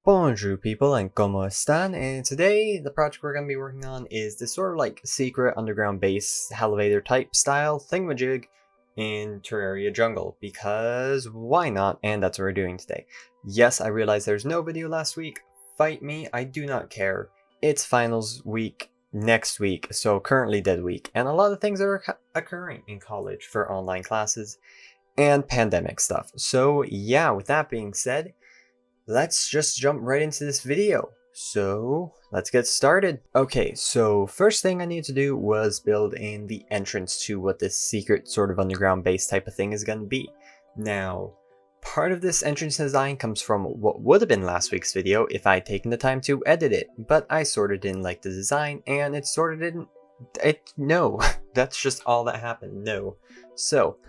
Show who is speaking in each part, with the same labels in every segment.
Speaker 1: Bonjour people and como Estan, and today the project we're going to be working on is this sort of like secret underground base Helevator type style thingamajig in Terraria jungle, because why not, and that's what we're doing today. Yes, I realize there's no video last week, fight me, I do not care. It's finals week next week, so currently dead week, and a lot of things are occurring in college for online classes and pandemic stuff. So yeah, with that being said, let's just jump right into this video. So let's get started. Okay, so first thing I need to do was build in the entrance to what this secret sort of underground base type of thing is going to be. Now, part of this entrance design comes from what would have been last week's video if I'd taken the time to edit it, but I sort of didn't like the design and it sort of didn't, no, that's just all that happened, no. So,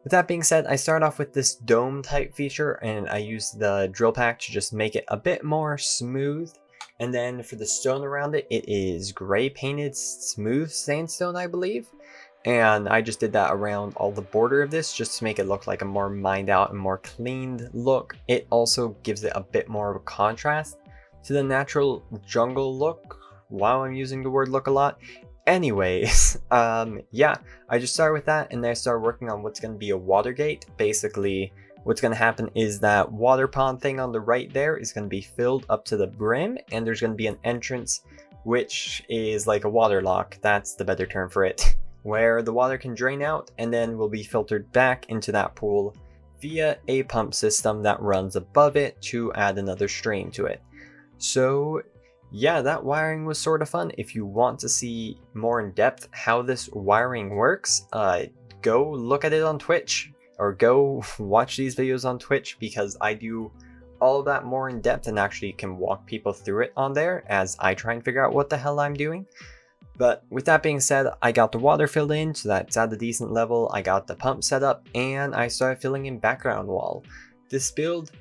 Speaker 1: with that being said, I start off with this dome type feature and I use the drill pack to just make it a bit more smooth. And then for the stone around it, it is gray painted smooth sandstone, I believe. And I just did that around all the border of this just to make it look like a more mined out and more cleaned look. It also gives it a bit more of a contrast to the natural jungle look. Wow, I'm using the word look a lot. Anyways, yeah, I just started with that and then I started working on what's going to be a water gate. Basically, what's going to happen is that water pond thing on the right there is going to be filled up to the brim, and there's going to be an entrance which is like a water lock, that's the better term for it, where the water can drain out and then will be filtered back into that pool via a pump system that runs above it to add another stream to it. So yeah, that wiring was sort of fun. If you want to see more in depth how this wiring works, go look at it on Twitch or go watch these videos on Twitch, because I do all of that more in depth and actually can walk people through it on there as I try and figure out what the hell I'm doing. But with that being said, I got the water filled in so that's at a decent level. I got the pump set up and I started filling in background wall. This build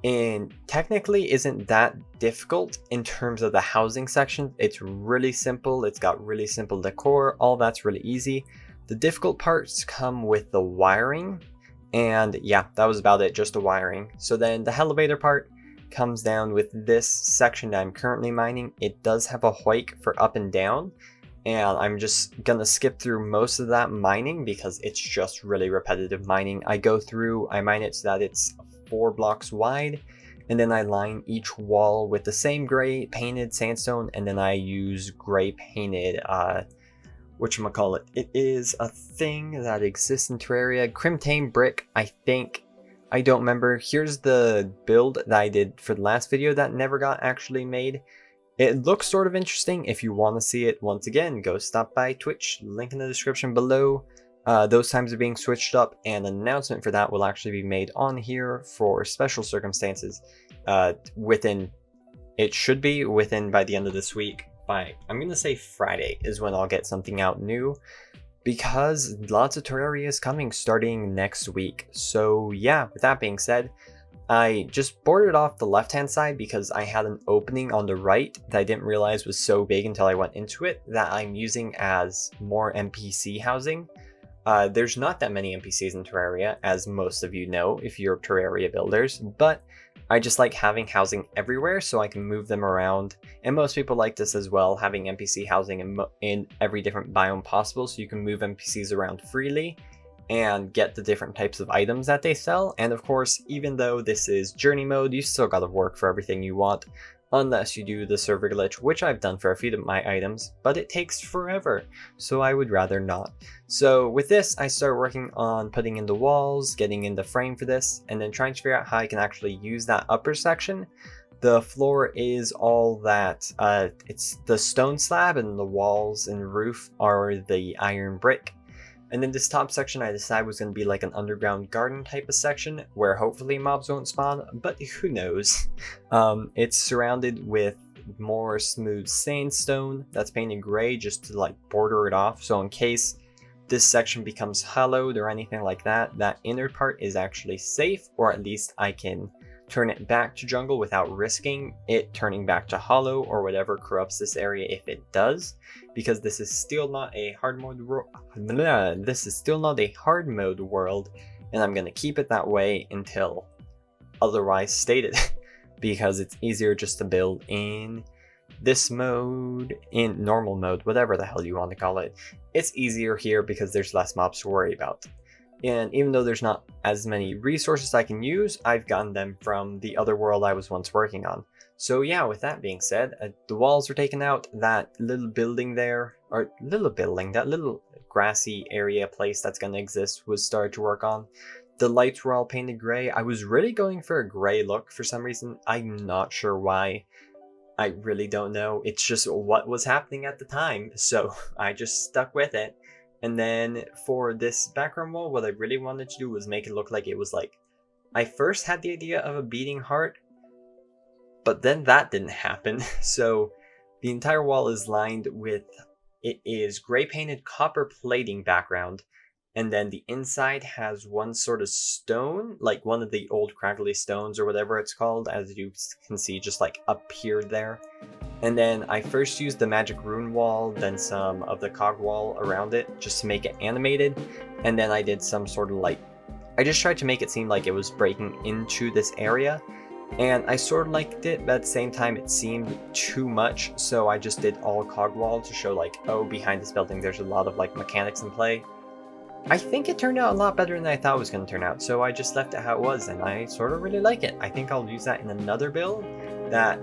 Speaker 1: and technically isn't that difficult in terms of the housing section. It's really simple, it's got really simple decor, all that's really easy. The difficult parts come with the wiring, and yeah, that was about it, just the wiring. So then the Helevator part comes down with this section that I'm currently mining. It does have a Hoik for up and down, and I'm just gonna skip through most of that mining because it's just really repetitive mining. I go through, I mine it so that it's 4 blocks wide, and then I line each wall with the same gray painted sandstone, and then I use gray painted whatchamacallit. It is a thing that exists in Terraria, Crimtane brick, I think. I don't remember. Here's the build that I did for the last video that never got actually made. It looks sort of interesting. If you want to see it, once again, go stop by Twitch, link in the description below. Those times are being switched up, and an announcement for that will actually be made on here for special circumstances it should be within by the end of this week. I'm gonna say Friday is when I'll get something out new, because lots of Terraria is coming starting next week. So yeah, with that being said, I just boarded off the left hand side because I had an opening on the right that I didn't realize was so big until I went into it, that I'm using as more NPC housing. There's not that many NPCs in Terraria, as most of you know if you're Terraria builders, but I just like having housing everywhere so I can move them around, and most people like this as well, having NPC housing in every different biome possible so you can move NPCs around freely and get the different types of items that they sell. And of course, even though this is journey mode, you still gotta work for everything you want, unless you do the server glitch, which I've done for a few of my items, but it takes forever, so I would rather not. So with this, I start working on putting in the walls, getting in the frame for this, and then trying to figure out how I can actually use that upper section. The floor is all that, it's the stone slab, and the walls and roof are the iron brick. And then this top section I decided was going to be like an underground garden type of section where hopefully mobs won't spawn, but who knows. It's surrounded with more smooth sandstone that's painted gray just to like border it off. So in case this section becomes hollowed or anything like that, that inner part is actually safe, or at least I can turn it back to jungle without risking it turning back to hollow or whatever corrupts this area if it does, because this is still not a hard mode world, and I'm gonna keep it that way until otherwise stated. because it's easier just to build in this mode, in normal mode, whatever the hell you want to call it. It's easier here because there's less mobs to worry about. And even though there's not as many resources I can use, I've gotten them from the other world I was once working on. So yeah, with that being said, the walls were taken out, that little building there, or that little grassy area place that's going to exist was started to work on. The lights were all painted gray. I was really going for a gray look for some reason. I'm not sure why. I really don't know. It's just what was happening at the time, so I just stuck with it. And then for this background wall, what I really wanted to do was make it look like it was like... I first had the idea of a beating heart, but then that didn't happen. So the entire wall is lined with... It is gray painted copper plating background. And then the inside has one sort of stone, like one of the old crackly stones or whatever it's called, as you can see just like appeared there. And then I first used the magic rune wall, then some of the cog wall around it, just to make it animated. And then I did some sort of like, I just tried to make it seem like it was breaking into this area. And I sort of liked it, but at the same time it seemed too much. So I just did all cog wall to show like, oh, behind this building there's a lot of like mechanics in play. I think it turned out a lot better than I thought it was going to turn out, so I just left it how it was, and I sort of really like it. I think I'll use that in another build that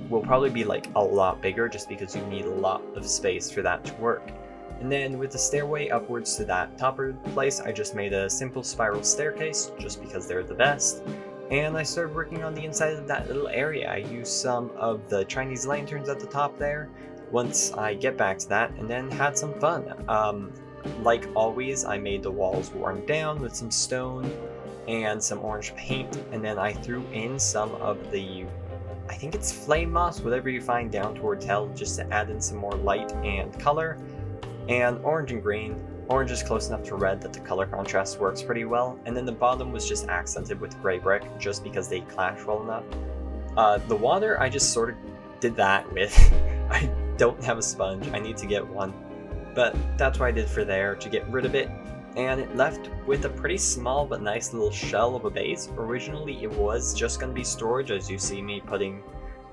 Speaker 1: will probably be like a lot bigger, just because you need a lot of space for that to work. And then with the stairway upwards to that topper place, I just made a simple spiral staircase, just because they're the best. And I started working on the inside of that little area. I used some of the Chinese lanterns at the top there, once I get back to that, and then had some fun. Like always, I made the walls worn down with some stone and some orange paint, and then I threw in some of the, I think it's flame moss, whatever you find down towards hell, just to add in some more light and color. And orange and green. Orange is close enough to red that the color contrast works pretty well, and then the bottom was just accented with gray brick, just because they clash well enough. The water, I just sort of did that with. I don't have a sponge, I need to get one. But that's what I did for there, to get rid of it, and it left with a pretty small but nice little shell of a base. Originally it was just going to be storage, as you see me putting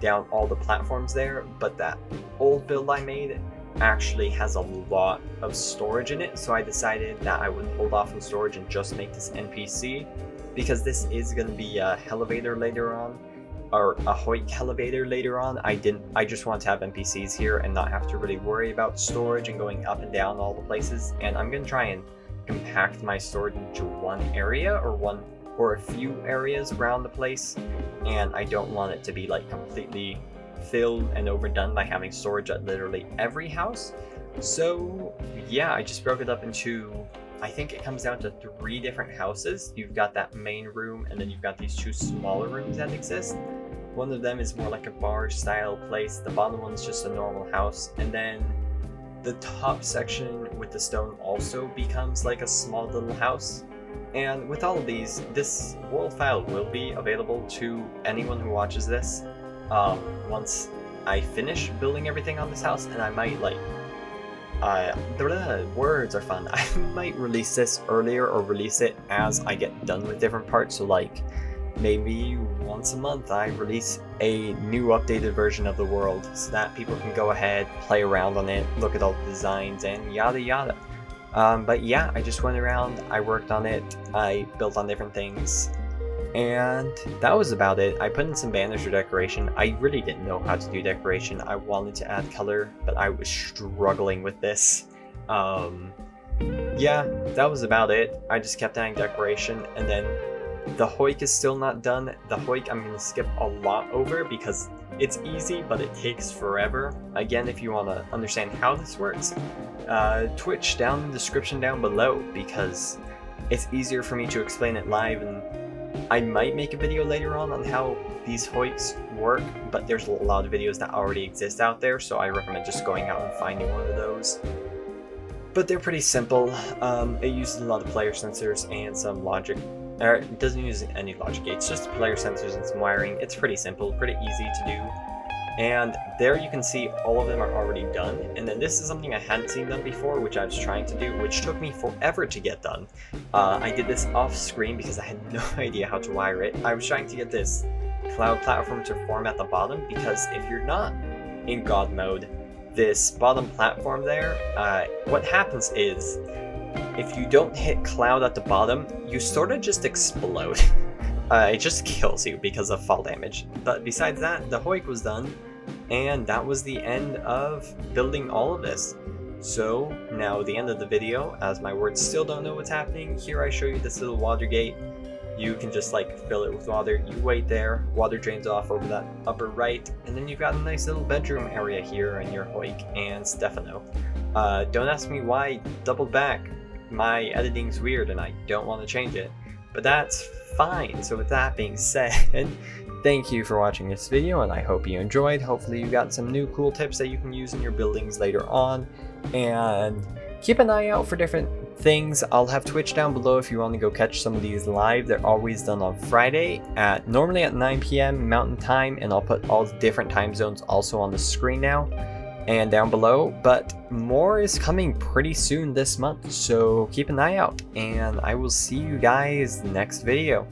Speaker 1: down all the platforms there, but that old build I made actually has a lot of storage in it, so I decided that I would hold off on storage and just make this NPC, because this is going to be a Helevator later on, or a Hoik Helevator later on. I just want to have NPCs here and not have to really worry about storage and going up and down all the places, and I'm going to try and compact my storage into one area or a few areas around the place, and I don't want it to be like completely filled and overdone by having storage at literally every house. So yeah, I just broke it up into, I think it comes down to 3 different houses. You've got that main room, and then you've got these 2 smaller rooms that exist. One of them is more like a bar style place, the bottom one's just a normal house, and then the top section with the stone also becomes like a small little house. And with all of these, this world file will be available to anyone who watches this once I finish building everything on this house, and I might like words are fun. I might release this earlier or release it as I get done with different parts. So like maybe once a month I release a new updated version of the world, so that people can go ahead, play around on it, look at all the designs and yada yada. But yeah, I just went around, I worked on it, I built on different things, and that was about it. I put in some banners for decoration. I really didn't know how to do decoration. I wanted to add color, but I was struggling with this. Yeah, that was about it. I just kept adding decoration, and then the Hoik is still not done. The Hoik I'm going to skip a lot over because it's easy, but it takes forever. Again, if you want to understand how this works, Twitch down in the description down below, because it's easier for me to explain it live, and I might make a video later on how these Hoiks work, but there's a lot of videos that already exist out there, so I recommend just going out and finding one of those. But they're pretty simple. It uses a lot of player sensors and some logic. It doesn't use any logic gates, just player sensors and some wiring. It's pretty simple, pretty easy to do. And there you can see all of them are already done. And then this is something I hadn't seen done before, which I was trying to do, which took me forever to get done. I did this off screen because I had no idea how to wire it. I was trying to get this cloud platform to form at the bottom, because if you're not in God mode, this bottom platform there, what happens is, if you don't hit cloud at the bottom, you sort of just explode. It just kills you because of fall damage. But besides that, the Hoik was done, and that was the end of building all of this. So now the end of the video, as my words still don't know what's happening, here I show you this little water gate. You can just like fill it with water, you wait there, water drains off over that upper right, and then you've got a nice little bedroom area here in your Hoik and Stefano. Don't ask me why I doubled back. My editing's weird and I don't want to change it, but that's fine. So with that being said, thank you for watching this video, and I hope you enjoyed. Hopefully you got some new cool tips that you can use in your buildings later on, and keep an eye out for different things. I'll have Twitch down below if you want to go catch some of these live. They're always done on Friday normally at 9 p.m. Mountain Time, and I'll put all the different time zones also on the screen now and down below, but more is coming pretty soon this month, so keep an eye out, and I will see you guys next video.